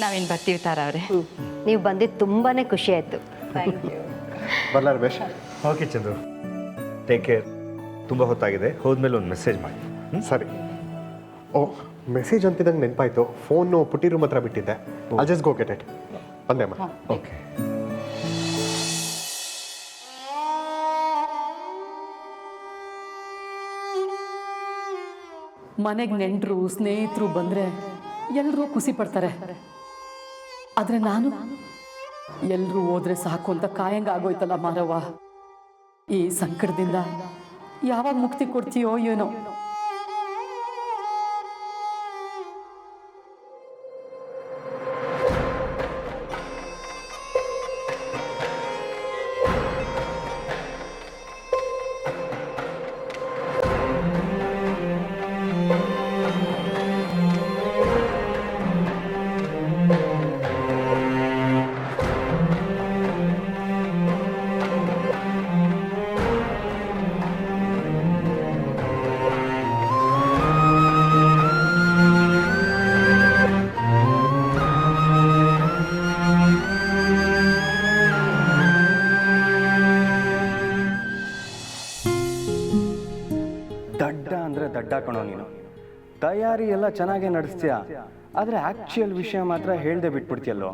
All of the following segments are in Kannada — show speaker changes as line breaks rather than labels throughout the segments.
ನಾವಿನ್ನು ಬರ್ತೀವಿ ತಾರಾ ಅವರೇ.
ನೀವು ಬಂದಿದ್ದು ತುಂಬಾ ಖುಷಿ ಆಯಿತು.
Thank you.
ಬರಲಾ Ramesh?
Okay Chandru, take care. ತುಂಬ ಹೊತ್ತಾಗಿದೆ, ಹೋದ್ಮೇಲೆ ಒಂದು ಮೆಸೇಜ್ ಮಾಡಿ.
ಸರಿ. ಓ, ಮೆಸೇಜ್ ಅಂತಿದ್ದಂಗೆ ನೆನಪಾಯ್ತು, ಫೋನು ಪುಟ್ಟಿ ರೂಮ್ ಹತ್ರ ಬಿಟ್ಟಿದ್ದೆ. I just go get it. ಬಂದೆ ಅಮ್ಮ.
ಓಕೆ.
ಮನೆಗೆ ನೆಂಟರು ಸ್ನೇಹಿತರು ಬಂದರೆ ಎಲ್ಲರೂ ಖುಷಿ ಪಡ್ತಾರೆ. ಆದರೆ ನಾನು ಎಲ್ಲರೂ ಹೋದ್ರೆ ಸಾಕು ಅಂತ ಕಾಯಂಗ ಆಗೋಯ್ತಲ್ಲ ಮಾರವ್ವ. ಈ ಸಂಕಟದಿಂದ ಯಾವಾಗ ಮುಕ್ತಿ ಕೊಡ್ತೀಯೋ ಏನೋ.
ದಡ್ಡ ಅಂದರೆ ದಡ್ಡ ಕಣೋ ನೀನು. ತಯಾರಿ ಎಲ್ಲ ಚೆನ್ನಾಗೇ ನಡೆಸ್ತೀಯ, ಆದರೆ ಆ್ಯಕ್ಚುಯಲ್ ವಿಷಯ ಮಾತ್ರ ಹೇಳ್ದೆ ಬಿಟ್ಬಿಡ್ತೀಯಲ್ಲೋ.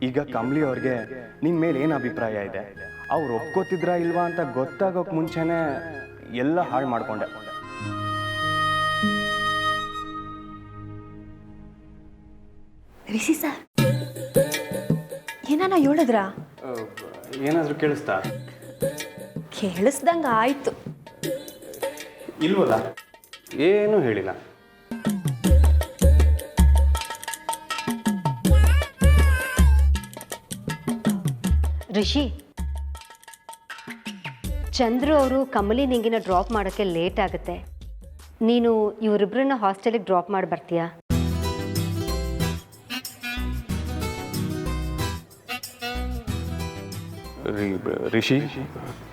ಈಗ ಕಮಲಿ ಅವ್ರಿಗೆ ನಿನ್ನ ಮೇಲೆ ಏನು ಅಭಿಪ್ರಾಯ ಇದೆ, ಅವ್ರು ಒಪ್ಕೋತಿದ್ರಾ ಇಲ್ವಾ ಅಂತ ಗೊತ್ತಾಗೋಕೆ ಮುಂಚೆನೇ ಎಲ್ಲ ಹಾಳು ಮಾಡಿಕೊಂಡೆ.
ರಿಷಿ ಸರ್ ಏನಾನ ಹೇಳಿದ್ರಾ?
ಏನಾದರೂ ಕೇಳಿಸ್ತಾ?
ಕೇಳಿಸ್ದಂಗೆ ಆಯಿತು.
ಇಲ್ವಲ್ಲ, ಏನೂ ಹೇಳಿಲ್ಲ.
ರಿಷಿ, ಚಂದ್ರು ಅವರು ಕಮಲಿ ನಿಂಗಿನ ಡ್ರಾಪ್ ಮಾಡೋಕ್ಕೆ ಲೇಟ್ ಆಗುತ್ತೆ. ನೀನು ಇವರಿಬ್ಬರನ್ನ ಹಾಸ್ಟೆಲಿಗೆ ಡ್ರಾಪ್ ಮಾಡಿ ಬರ್ತೀಯಾ?
ರಿಷಿ,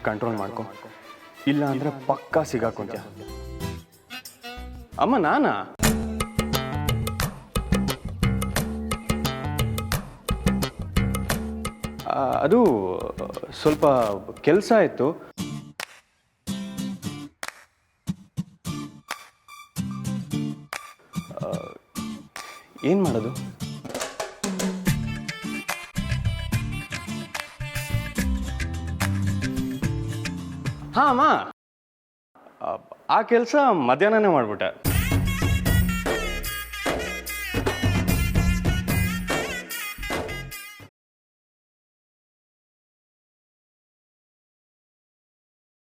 ಕಂಟ್ರೋಲ್ ಮಾಡ್ಕೊ, ಇಲ್ಲ ಅಂದರೆ ಪಕ್ಕಾ ಸಿಗಾಕೊಂತ್ಯ. ಅಮ್ಮ ನಾನಾ? ಅದು ಸ್ವಲ್ಪ ಕೆಲಸ ಆಯಿತು. ಏನು ಮಾಡೋದು? ಹಾಂ ಅಮ್ಮ, ಆ ಕೆಲಸ ಮಧ್ಯಾಹ್ನನೇ ಮಾಡಿಬಿಟ್ಟೆ.